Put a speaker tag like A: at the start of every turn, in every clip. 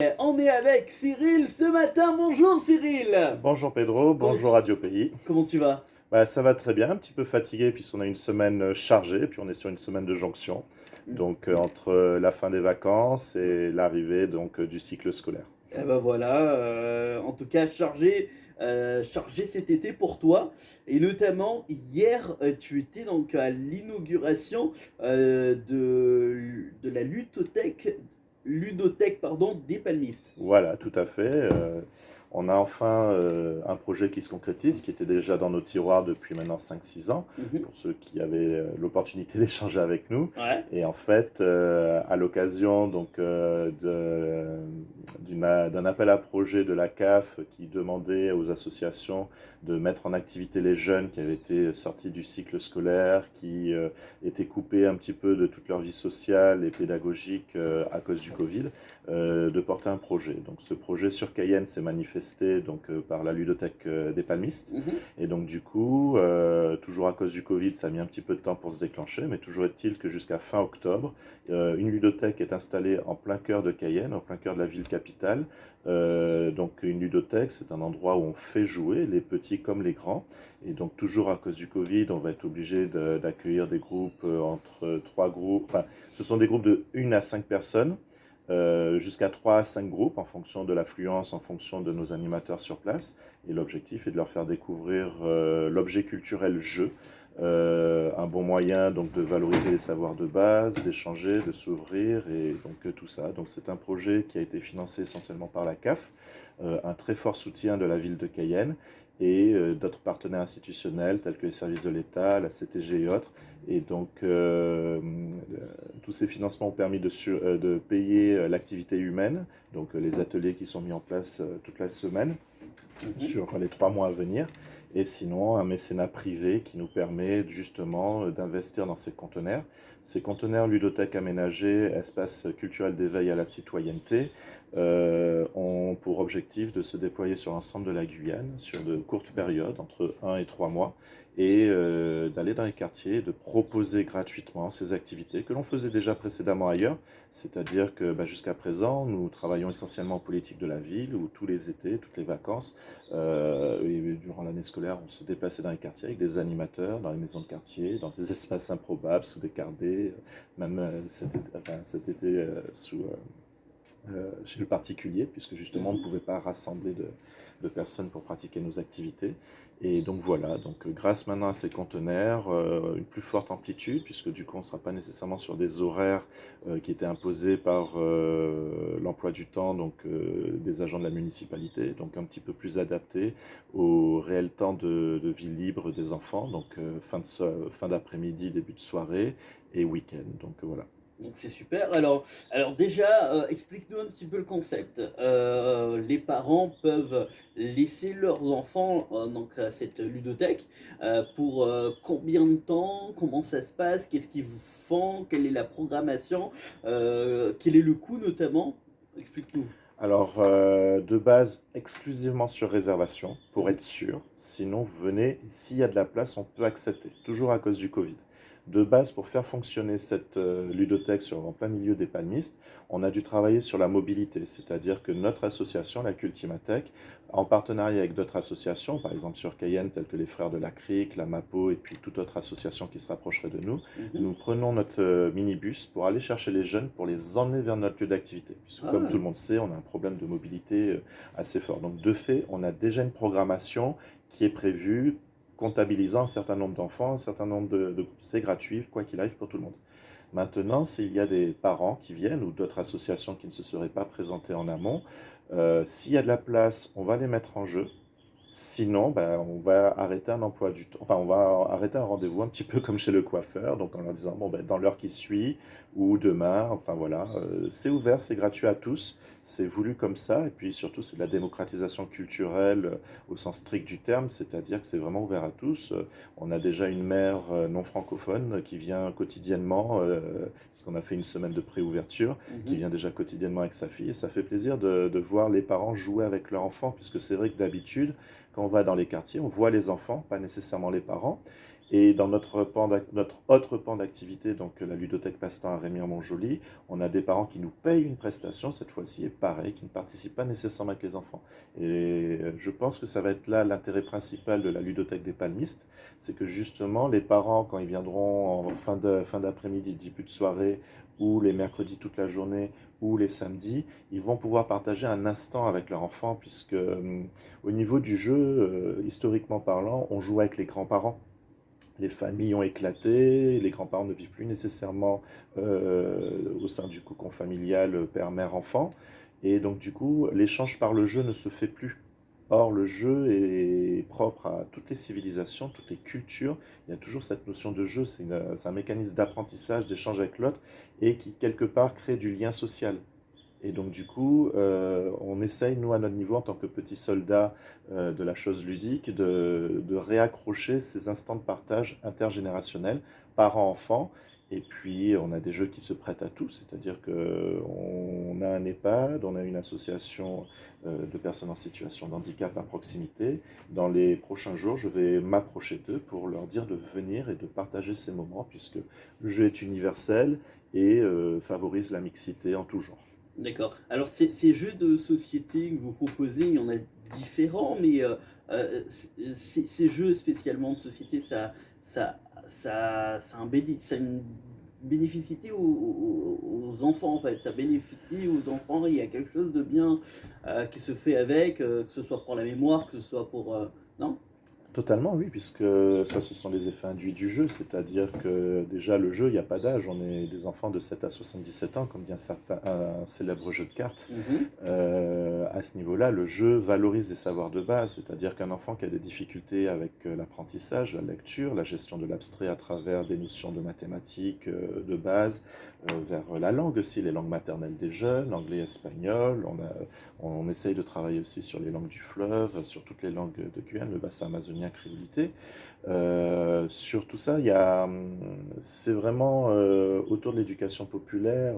A: On est avec Cyril ce matin. Bonjour Cyril.
B: Bonjour Pedro,
A: Comment
B: bonjour Radio Pays.
A: comment tu vas?
B: Ça va très bien, un petit peu fatigué puisqu'on a une semaine chargée, puis on est sur une semaine de jonction, donc entre la fin des vacances et l'arrivée du cycle scolaire.
A: Eh ben voilà, en tout cas chargé cet été pour toi. Et notamment hier, tu étais donc à l'inauguration de la ludothèque pardon, des palmistes.
B: Voilà, tout à fait. On a enfin un projet qui se concrétise, qui était déjà dans nos tiroirs depuis maintenant 5 6 ans,
A: Mhm.
B: pour ceux qui avaient l'opportunité d'échanger avec nous.
A: Ouais.
B: Et en fait, à l'occasion d'un appel à projet de la CAF qui demandait aux associations de mettre en activité les jeunes qui avaient été sortis du cycle scolaire, qui étaient coupés un petit peu de toute leur vie sociale et pédagogique à cause du Covid, de porter un projet. Donc ce projet sur Cayenne s'est manifesté par la ludothèque des Palmistes.
A: Mhm.
B: Et donc du coup, toujours à cause du Covid, ça a mis un petit peu de temps pour se déclencher, mais toujours est-il que jusqu'à fin octobre, une ludothèque est installée en plein cœur de Cayenne, en plein cœur de la ville capitale. Donc une ludothèque, c'est un endroit où on fait jouer les petits comme les grands. Et donc toujours à cause du Covid, on va être obligé d'accueillir des groupes entre 3 groupes. Enfin, ce sont des groupes de 1 à 5 personnes, jusqu'à 3 à 5 groupes en fonction de l'affluence, en fonction de nos animateurs sur place. Et l'objectif est de leur faire découvrir l'objet culturel jeu, un bon moyen donc de valoriser les savoirs de base, d'échanger, de s'ouvrir et donc tout ça. Donc c'est un projet qui a été financé essentiellement par la CAF, un très fort soutien de la ville de Cayenne et d'autres partenaires institutionnels tels que les services de l'État, la CTG et autres. Et donc, tous ces financements ont permis de payer l'activité humaine, donc les ateliers qui sont mis en place toute la semaine
A: Mhm.
B: sur les 3 mois à venir. Et sinon, un mécénat privé qui nous permet justement d'investir dans ces conteneurs. Ces conteneurs ludothèques aménagés, espaces culturels d'éveil à la citoyenneté, ont pour objectif de se déployer sur l'ensemble de la Guyane sur de courtes périodes, entre 1 et 3 mois, et d'aller dans les quartiers, de proposer gratuitement ces activités que l'on faisait déjà précédemment ailleurs. C'est-à-dire que jusqu'à présent, nous travaillons essentiellement en politique de la ville, où tous les étés, toutes les vacances, et durant l'année scolaire, on se déplaçait dans les quartiers avec des animateurs, dans les maisons de quartier, dans des espaces improbables, sous des carbets, même cet été chez le particulier, puisque justement on ne
A: Mhm.
B: pouvait pas rassembler de personnes pour pratiquer nos activités. Et donc voilà, grâce maintenant à ces conteneurs, une plus forte amplitude, puisque du coup on ne sera pas nécessairement sur des horaires qui étaient imposés par l'emploi du temps des agents de la municipalité, donc un petit peu plus adapté au réel temps de vie libre des enfants, fin d'après-midi, début de soirée et week-end. Donc voilà.
A: Donc c'est super. Alors déjà, explique-nous un petit peu le concept. Les parents peuvent laisser leurs enfants donc à cette ludothèque pour combien de temps? Comment ça se passe? Qu'est-ce qu'ils font? Quelle est la programmation? Quel est le coût notamment? Explique-nous.
B: Alors, de base, exclusivement sur réservation, pour
A: Mhm.
B: être sûr. Sinon, vous venez, s'il y a de la place, on peut accepter, toujours à cause du Covid. De base, pour faire fonctionner cette ludothèque en plein milieu des palmistes, on a dû travailler sur la mobilité, c'est-à-dire que notre association, la Cultimatech, en partenariat avec d'autres associations, par exemple sur Cayenne, telles que les Frères de la Crique, la MAPO et puis toute autre association qui se rapprocherait de nous,
A: Mhm.
B: nous prenons notre minibus pour aller chercher les jeunes, pour les emmener vers notre lieu d'activité. Puisque comme tout
A: Ah,
B: le monde sait, on a un problème de mobilité assez fort. Donc de fait, on a déjà une programmation qui est prévue, comptabilisant un certain nombre d'enfants, un certain nombre de groupes. C'est gratuit, quoi qu'il arrive, pour tout le monde. Maintenant, s'il y a des parents qui viennent ou d'autres associations qui ne se seraient pas présentées en amont, s'il y a de la place, on va les mettre en jeu. Sinon, on va arrêter un emploi du temps, enfin, on va arrêter un rendez-vous un petit peu comme chez le coiffeur, donc en leur disant, bon, dans l'heure qui suit, ou demain, enfin voilà, c'est ouvert, c'est gratuit à tous, c'est voulu comme ça, et puis surtout, c'est de la démocratisation culturelle au sens strict du terme, c'est-à-dire que c'est vraiment ouvert à tous. On a déjà une mère non francophone qui vient quotidiennement, puisqu'on a fait une semaine de préouverture, qui
A: mhm.
B: vient déjà quotidiennement avec sa fille, et ça fait plaisir de voir les parents jouer avec leur enfant, puisque c'est vrai que d'habitude, quand on va dans les quartiers, on voit les enfants, pas nécessairement les parents. Et dans notre autre pan d'activité, donc la ludothèque Passe-temps à Rémire-Montjoly, on a des parents qui nous payent une prestation, cette fois-ci, et pareil, qui ne participent pas nécessairement avec les enfants. Et je pense que ça va être là l'intérêt principal de la ludothèque des palmistes, c'est que justement, les parents, quand ils viendront en fin d'après-midi, début de soirée, ou les mercredis toute la journée, ou les samedis, ils vont pouvoir partager un instant avec leur enfant, puisque au niveau du jeu, historiquement parlant, on joue avec les grands-parents. Les familles ont éclaté, les grands-parents ne vivent plus nécessairement au sein du cocon familial père, mère, enfant. Et donc du coup, l'échange par le jeu ne se fait plus. Or, le jeu est propre à toutes les civilisations, toutes les cultures. Il y a toujours cette notion de jeu, c'est un mécanisme d'apprentissage, d'échange avec l'autre, et qui, quelque part, crée du lien social. Et donc, du coup, on essaye, nous, à notre niveau, en tant que petits soldats de la chose ludique, de réaccrocher ces instants de partage intergénérationnel, parents-enfants. Et puis, on a des jeux qui se prêtent à tout, c'est-à-dire qu'on a un EHPAD, on a une association de personnes en situation de handicap à proximité. Dans les prochains jours, je vais m'approcher d'eux pour leur dire de venir et de partager ces moments, puisque le jeu est universel et favorise la mixité en tout genre.
A: D'accord. Alors, ces jeux de société que vous proposez, il y en a différents, mais ces jeux spécialement de société, ça, ça, ça a une bénéficité aux enfants, en fait. Ça bénéficie aux enfants, il y a quelque chose de bien qui se fait avec, que ce soit pour la mémoire, que ce soit pour... non?
B: Totalement, oui, puisque ça, ce sont les effets induits du jeu, c'est-à-dire que déjà le jeu, il n'y a pas d'âge, on est des enfants de 7 à 77 ans, comme dit un célèbre jeu de cartes.
A: Mhm.
B: À ce niveau-là, le jeu valorise les savoirs de base, c'est-à-dire qu'un enfant qui a des difficultés avec l'apprentissage, la lecture, la gestion de l'abstrait à travers des notions de mathématiques de base, vers la langue aussi, les langues maternelles des jeunes, l'anglais, espagnol, on essaye de travailler aussi sur les langues du fleuve, sur toutes les langues de Guyane, le bassin amazonien, créolité. Sur tout ça, c'est vraiment autour de l'éducation populaire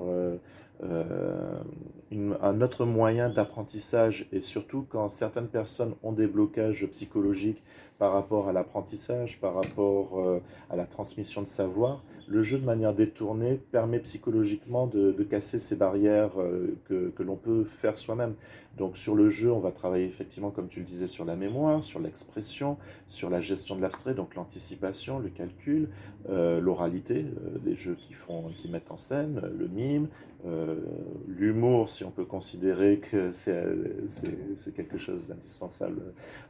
B: un autre moyen d'apprentissage et surtout quand certaines personnes ont des blocages psychologiques par rapport à l'apprentissage, par rapport à la transmission de savoir, le jeu de manière détournée permet psychologiquement de casser ces barrières que l'on peut faire soi-même. Donc sur le jeu, on va travailler effectivement, comme tu le disais, sur la mémoire, sur l'expression, sur la gestion de l'abstrait, donc l'anticipation, le calcul, l'oralité, des jeux qui mettent en scène, le mime, euh, l'humour, si on peut considérer que c'est quelque chose d'indispensable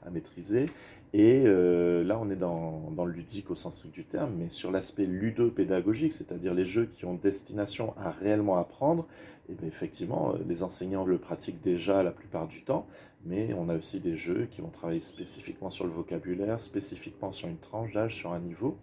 B: à maîtriser. Et là, on est dans le ludique au sens strict du terme, mais sur l'aspect ludopédagogique, c'est-à-dire les jeux qui ont destination à réellement apprendre, et bien effectivement, les enseignants le pratiquent déjà la plupart du temps, mais on a aussi des jeux qui vont travailler spécifiquement sur le vocabulaire, spécifiquement sur une tranche d'âge, sur un niveau.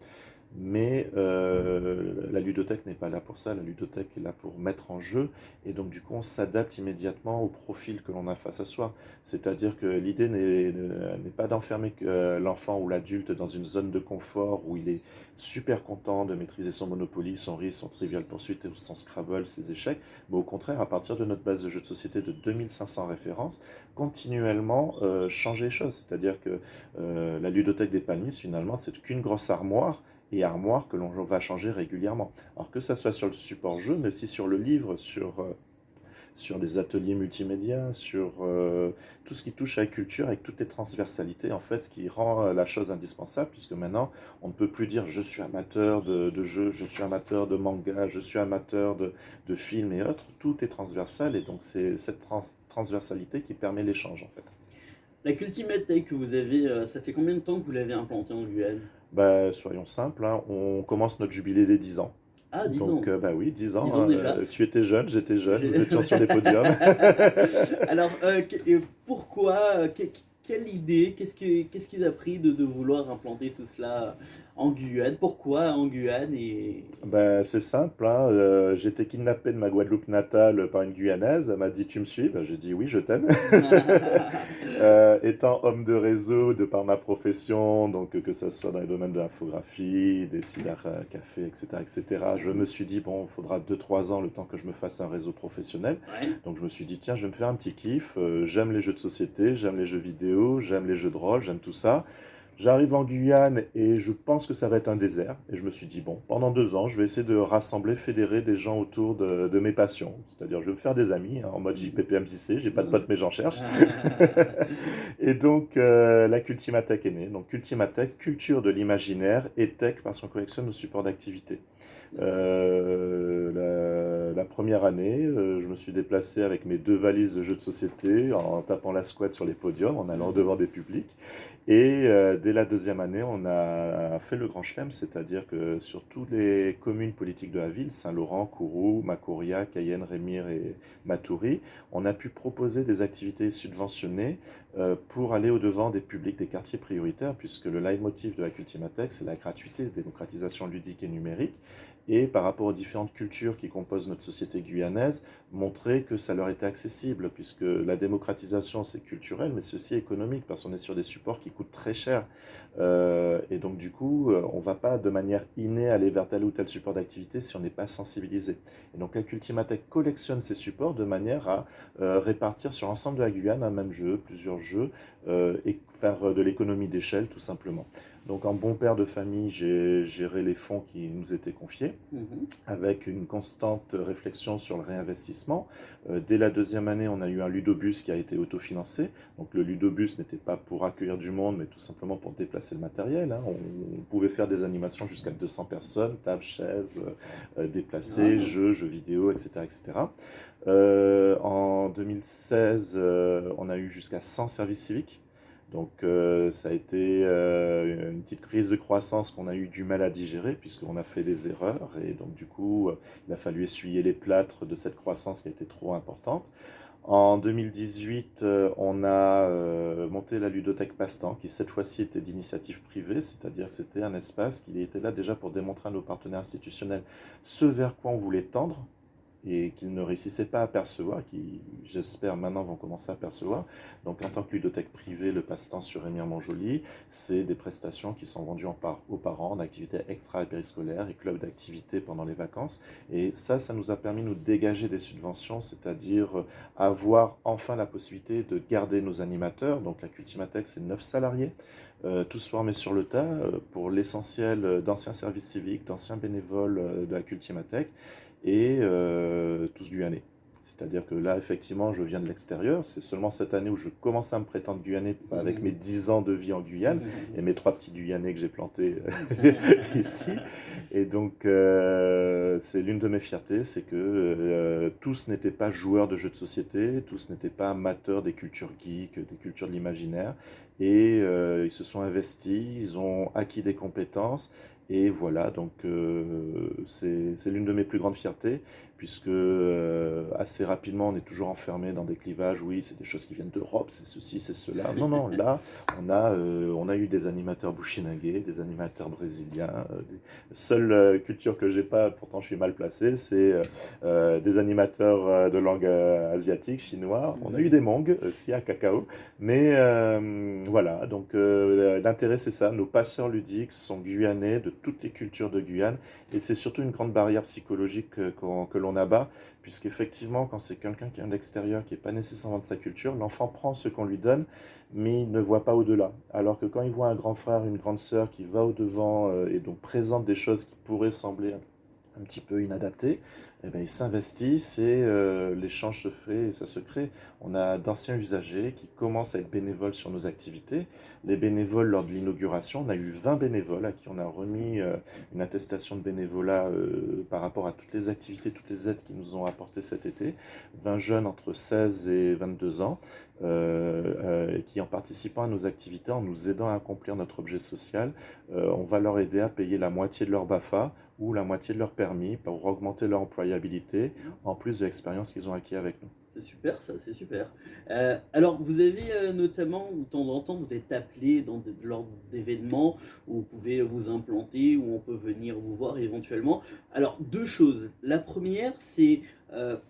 B: Mais la ludothèque n'est pas là pour ça, la ludothèque est là pour mettre en jeu, et donc du coup on s'adapte immédiatement au profil que l'on a face à soi. C'est-à-dire que l'idée n'est pas d'enfermer l'enfant ou l'adulte dans une zone de confort où il est super content de maîtriser son Monopoly, son risque, son Trivial Pursuit, son Scrabble, ses échecs, mais au contraire, à partir de notre base de jeux de société de 2500 références, continuellement changer les choses. C'est-à-dire que la ludothèque des palmistes, finalement, c'est qu'une grosse armoire et armoire que l'on va changer régulièrement. Alors que ça soit sur le support jeu, mais aussi sur le livre, sur des ateliers multimédia, sur tout ce qui touche à la culture avec toutes les transversalités, en fait, ce qui rend la chose indispensable, puisque maintenant, on ne peut plus dire je suis amateur de jeux, je suis amateur de manga, je suis amateur de films et autres. Tout est transversal, et donc c'est cette transversalité qui permet l'échange, en fait.
A: La Cultimate Tech que vous avez, ça fait combien de temps que vous l'avez implantée en Guyane?
B: Bah, soyons simples, hein, on commence notre jubilé des 10 ans.
A: Ah, 10
B: Donc,
A: ans.
B: bah oui, 10 ans,
A: 10 ans déjà.
B: tu étais jeune, j'étais jeune, nous
A: J'ai-
B: étions sur les podiums.
A: Alors, pourquoi, quelle idée, qu'est-ce qui a pris de vouloir implanter tout cela en Guyane? Pourquoi en Guyane et...
B: Ben, c'est simple, hein, j'ai été kidnappé de ma Guadeloupe natale par une Guyanaise, elle m'a dit tu me suis, ben, j'ai dit oui je t'aime. Étant homme de réseau de par ma profession, donc que ce soit dans les domaines de l'infographie, des cybercafés, etc., etc., je me suis dit bon, il faudra 2 3 ans le temps que je me fasse un réseau professionnel.
A: Ouais.
B: Donc je me suis dit tiens, je vais me faire un petit kiff, j'aime les jeux de société, j'aime les jeux vidéo, j'aime les jeux de rôle, j'aime tout ça. J'arrive en Guyane et je pense que ça va être un désert. Et je me suis dit, bon, pendant 2 ans, je vais essayer de rassembler, fédérer des gens autour de mes passions. C'est-à-dire, je vais me faire des amis, hein, en mode JPPMJC, j'ai pas de potes mais j'en cherche. Et donc, la Cultimatech est née. Donc, Cultimatech, culture de l'imaginaire et tech parce qu'on collectionne nos supports d'activité. La première année, je me suis déplacé avec mes 2 valises de jeux de société en tapant la squat sur les podiums, en allant devant des publics. Et dès la deuxième année, on a fait le grand chelem, c'est-à-dire que sur toutes les communes politiques de la ville, Saint-Laurent, Kourou, Makouria, Cayenne, Rémire et Matoury, on a pu proposer des activités subventionnées pour aller au-devant des publics des quartiers prioritaires, puisque le leitmotiv de la Cultimatech, c'est la gratuité, démocratisation ludique et numérique. Et par rapport aux différentes cultures qui composent notre société guyanaise, montrer que ça leur était accessible, puisque la démocratisation, c'est culturel, mais c'est aussi économique, parce qu'on est sur des supports qui coûtent très cher. Et donc, du coup, on ne va pas de manière innée aller vers tel ou tel support d'activité si on n'est pas sensibilisé. Et donc, la Cultimatech collectionne ces supports de manière à répartir sur l'ensemble de la Guyane un même jeu, plusieurs jeux, et faire de l'économie d'échelle, tout simplement. Donc, en bon père de famille, j'ai géré les fonds qui nous étaient confiés
A: Mhm.
B: avec une constante réflexion sur le réinvestissement. Dès la deuxième année, on a eu un ludobus qui a été autofinancé. Donc le ludobus n'était pas pour accueillir du monde, mais tout simplement pour déplacer le matériel, hein. On pouvait faire des animations jusqu'à 200 personnes, tables, chaises, déplacées,
A: Ah,
B: jeux vidéo, etc. etc. En 2016, on a eu jusqu'à 100 services civiques. Donc ça a été une petite crise de croissance qu'on a eu du mal à digérer puisqu'on a fait des erreurs et donc du coup il a fallu essuyer les plâtres de cette croissance qui a été trop importante. En 2018, on a monté la ludothèque Passe-Temps qui cette fois-ci était d'initiative privée, c'est-à-dire que c'était un espace qui était là déjà pour démontrer à nos partenaires institutionnels ce vers quoi on voulait tendre et qu'ils ne réussissaient pas à percevoir, qui, j'espère, maintenant vont commencer à percevoir. Donc, en tant que ludothèque privée, le passe-temps sur Rémire-Montjoly, c'est des prestations qui sont vendues aux parents d'activités extra- et périscolaires et clubs d'activités pendant les vacances. Et ça nous a permis de nous dégager des subventions, c'est-à-dire avoir enfin la possibilité de garder nos animateurs. Donc, la Cultimatech, c'est 9 salariés, tous formés sur le tas, pour l'essentiel d'anciens services civiques, d'anciens bénévoles de la Cultimatech et tous guyanais. C'est-à-dire que là, effectivement, je viens de l'extérieur. C'est seulement cette année où je commence à me prétendre guyanais avec mes 10 ans de vie en Guyane et mes 3 petits Guyanais que j'ai plantés ici. Et donc, c'est l'une de mes fiertés, c'est que tous n'étaient pas joueurs de jeux de société, tous n'étaient pas amateurs des cultures geeks, des cultures de l'imaginaire. Et ils se sont investis, ils ont acquis des compétences et voilà, donc c'est l'une de mes plus grandes fiertés, puisque assez rapidement, on est toujours enfermé dans des clivages, oui, c'est des choses qui viennent d'Europe, c'est ceci, c'est cela. Non, non, là, on a eu des animateurs bushinagés, des animateurs brésiliens. Seule culture que j'ai pas, pourtant je suis mal placé, c'est des animateurs de langue asiatique, chinois. On a eu des Hmong aussi à Cacao. Mais voilà, donc l'intérêt c'est ça, nos passeurs ludiques sont guyanais de toutes les cultures de Guyane et c'est surtout une grande barrière psychologique que l'on abat, puisqu'effectivement quand c'est quelqu'un qui vient de l'extérieur, qui n'est pas nécessairement de sa culture, l'enfant prend ce qu'on lui donne, mais il ne voit pas au-delà. Alors que quand il voit un grand frère, une grande sœur qui va au-devant et donc présente des choses qui pourraient sembler un petit peu inadaptées, eh ben, ils s'investissent et l'échange se fait et ça se crée. On a d'anciens usagers qui commencent à être bénévoles sur nos activités. Les bénévoles, lors de l'inauguration, on a eu 20 bénévoles à qui on a remis une attestation de bénévolat par rapport à toutes les activités, toutes les aides qu'ils nous ont apportées cet été. 20 jeunes entre 16 et 22 ans qui, en participant à nos activités, en nous aidant à accomplir notre objet social, on va leur aider à payer la moitié de leur BAFA ou la moitié de leur permis pour augmenter leur employabilité, en plus de l'expérience qu'ils ont acquis avec nous.
A: c'est super ça, c'est super. Alors vous avez notamment, de temps en temps, vous êtes appelé lors d'événements où vous pouvez vous implanter, où on peut venir vous voir éventuellement. Alors deux choses. La première, c'est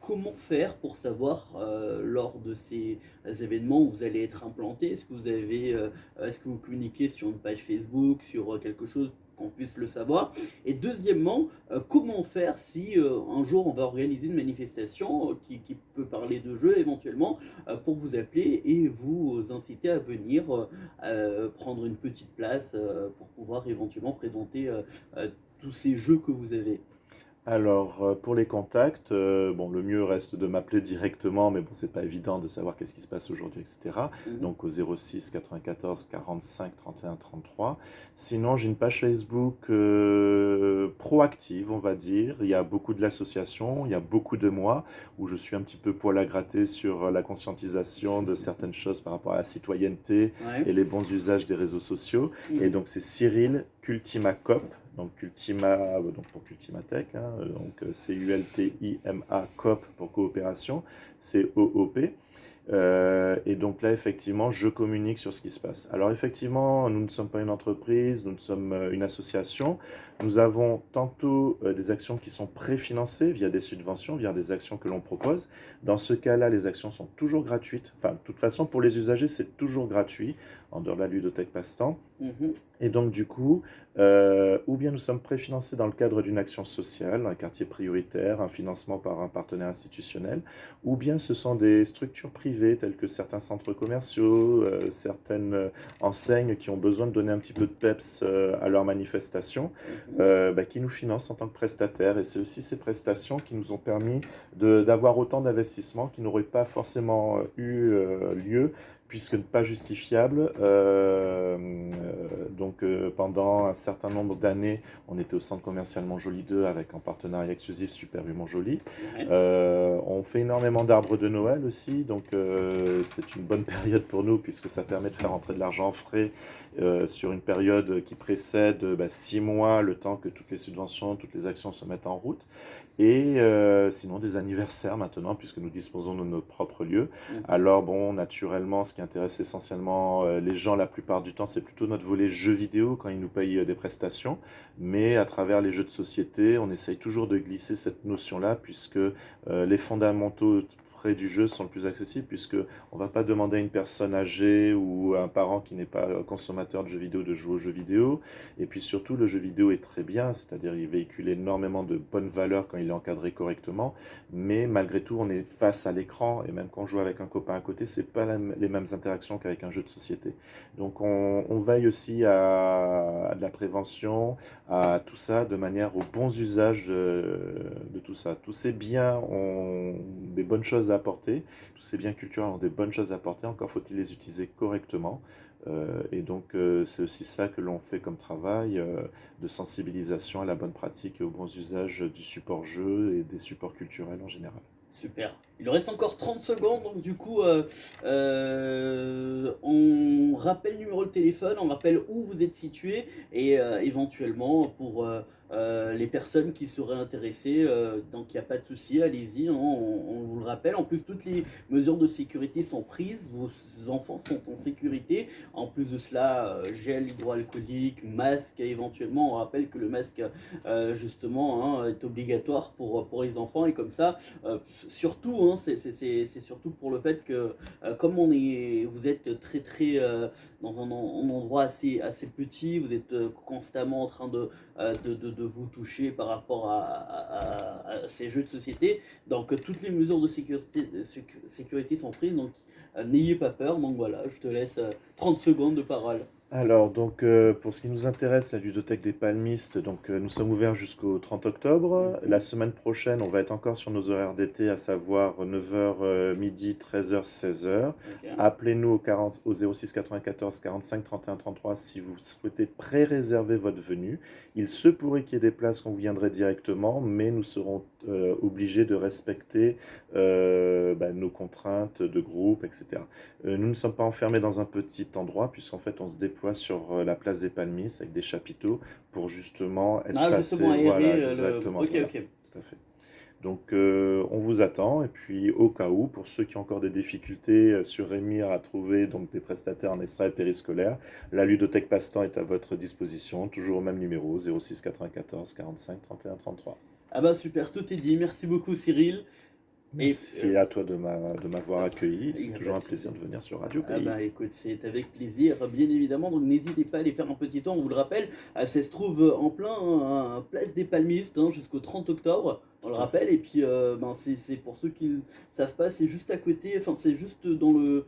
A: comment faire pour savoir lors de ces événements où vous allez être implanté. Est-ce que vous communiquez sur une page Facebook, sur quelque chose qu'on puisse le savoir. Et deuxièmement, comment faire si un jour on va organiser une manifestation qui peut parler de jeux éventuellement, pour vous appeler et vous inciter à venir prendre une petite place pour pouvoir éventuellement présenter tous ces jeux que vous avez.
B: Alors, pour les contacts, bon, le mieux reste de m'appeler directement, mais bon, c'est pas évident de savoir qu'est-ce qui se passe aujourd'hui, etc.
A: Mhm.
B: Donc au 06 94 45 31 33. Sinon, j'ai une page Facebook proactive, on va dire. Il y a beaucoup de l'association, il y a beaucoup de moi, où je suis un petit peu poil à gratter sur la conscientisation de certaines choses par rapport à la citoyenneté
A: Ouais.
B: et les bons usages des réseaux sociaux. Et
A: Mhm.
B: donc c'est Cyril Cultimacop, donc Cultima, donc pour Cultimatech, hein, donc Cultima COP pour coopération, c'est OOP. Et donc là, effectivement, je communique sur ce qui se passe. Alors effectivement, nous ne sommes pas une entreprise, nous sommes une association. Nous avons tantôt des actions qui sont préfinancées via des subventions, via des actions que l'on propose. Dans ce cas-là, les actions sont toujours gratuites. Enfin, de toute façon, pour les usagers, c'est toujours gratuit, en dehors de la ludothèque passe-temps.
A: Mhm.
B: Et donc, du coup, ou bien nous sommes préfinancés dans le cadre d'une action sociale, un quartier prioritaire, un financement par un partenaire institutionnel, ou bien ce sont des structures privées telles que certains centres commerciaux, certaines enseignes qui ont besoin de donner un petit peu de peps à leurs manifestations,
A: Mhm.
B: qui nous financent en tant que prestataires. Et c'est aussi ces prestations qui nous ont permis d'avoir autant d'investissements qui n'auraient pas forcément eu lieu puisque pas justifiable. Pendant un certain nombre d'années, on était au centre commercial Montjoly 2 avec un partenariat exclusif Super U Montjoly.
A: Ouais.
B: On fait énormément d'arbres de Noël aussi, donc c'est une bonne période pour nous puisque ça permet de faire entrer de l'argent frais sur une période qui précède 6 mois, le temps que toutes les subventions, toutes les actions se mettent en route. Et sinon des anniversaires maintenant, puisque nous disposons de nos propres lieux.
A: Mhm.
B: Alors bon, naturellement, ce qui intéresse essentiellement les gens la plupart du temps, c'est plutôt notre volet jeux vidéo quand ils nous payent des prestations. Mais à travers les jeux de société, on essaye toujours de glisser cette notion-là, puisque les fondamentaux près du jeu sont le plus accessibles, puisque on va pas demander à une personne âgée ou à un parent qui n'est pas consommateur de jeux vidéo de jouer aux jeux vidéo. Et puis surtout, le jeu vidéo est très bien, c'est-à-dire il véhicule énormément de bonnes valeurs quand il est encadré correctement, mais malgré tout, on est face à l'écran, et même quand on joue avec un copain à côté, c'est pas les mêmes interactions qu'avec un jeu de société. Donc on veille aussi à de la prévention, à tout ça, de manière aux bons usages de tout ça. Tous ces biens ont des bonnes choses à apporter, tous ces biens culturels ont des bonnes choses à apporter, encore faut-il les utiliser correctement. C'est aussi ça que l'on fait comme travail, de sensibilisation à la bonne pratique et aux bons usages du support jeu et des supports culturels en général.
A: Super. Il nous reste encore 30 secondes, donc du coup, on rappelle le numéro de téléphone, on rappelle où vous êtes situé, et éventuellement pour les personnes qui seraient intéressées, donc il n'y a pas de souci, allez-y, hein, on vous le rappelle. En plus, toutes les mesures de sécurité sont prises, vos enfants sont en sécurité. En plus de cela, gel hydroalcoolique, masque, éventuellement, on rappelle que le masque, justement, hein, est obligatoire pour les enfants, et comme ça, surtout, hein, c'est surtout pour le fait que, comme vous êtes très très dans un endroit assez petit, vous êtes constamment en train de vous toucher par rapport à ces jeux de société. Donc toutes les mesures de sécurité sont prises, donc n'ayez pas peur. Donc voilà, je te laisse 30 secondes de parole.
B: Alors, donc, pour ce qui nous intéresse, la ludothèque des palmistes, donc, nous sommes ouverts jusqu'au 30 octobre. La
A: Mhm.
B: semaine prochaine, on va être encore sur nos horaires d'été, à savoir 9h, midi, 13h, 16h.
A: Ok.
B: Appelez-nous au 06 94 45 31 33 si vous souhaitez pré-réserver votre venue. Il se pourrait qu'il y ait des places qu'on viendrait directement, mais nous serons obligés de respecter nos contraintes de groupe, etc. Nous ne sommes pas enfermés dans un petit endroit, puisqu'en fait, on se déploie sur la place des Palmistes avec des chapiteaux pour justement
A: Ah, justement,
B: espacer. Voilà,
A: aérer
B: exactement.
A: Ok,
B: Voilà,
A: ok.
B: tout à fait. Donc, on vous attend. Et puis, au cas où, pour ceux qui ont encore des difficultés sur Rémire à trouver donc, des prestataires en extra et périscolaire, la ludothèque Passe-Temps est à votre disposition, toujours au même numéro, 06 94 45 31 33.
A: Ah bah super, tout est dit. Merci beaucoup, Cyril. Et
B: Merci à toi de m'avoir accueilli.
A: il
B: C'est
A: y a
B: toujours
A: pas
B: un
A: de
B: plaisir
A: souci.
B: de venir sur Radio
A: Ah
B: Pays.
A: bah écoute, c'est avec plaisir, bien évidemment, donc n'hésitez pas à aller faire un petit tour, on vous le rappelle, ça se trouve en plein place des Palmistes jusqu'au 30 octobre, on le
B: Tout à fait.
A: rappelle, et puis ben, c'est pour ceux qui ne savent pas, c'est juste à côté, enfin c'est juste dans le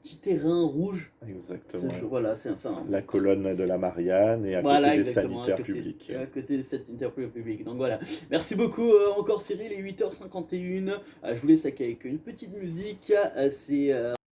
A: petit terrain rouge,
B: Exactement.
A: voilà, c'est ça.
B: La colonne de la Marianne et à côté
A: Voilà,
B: des
A: exactement,
B: sanitaires publics.
A: à côté de cette interview publique. Donc voilà. Merci beaucoup encore Cyril, il est 8h51. Je vous laisse avec une petite musique. C'est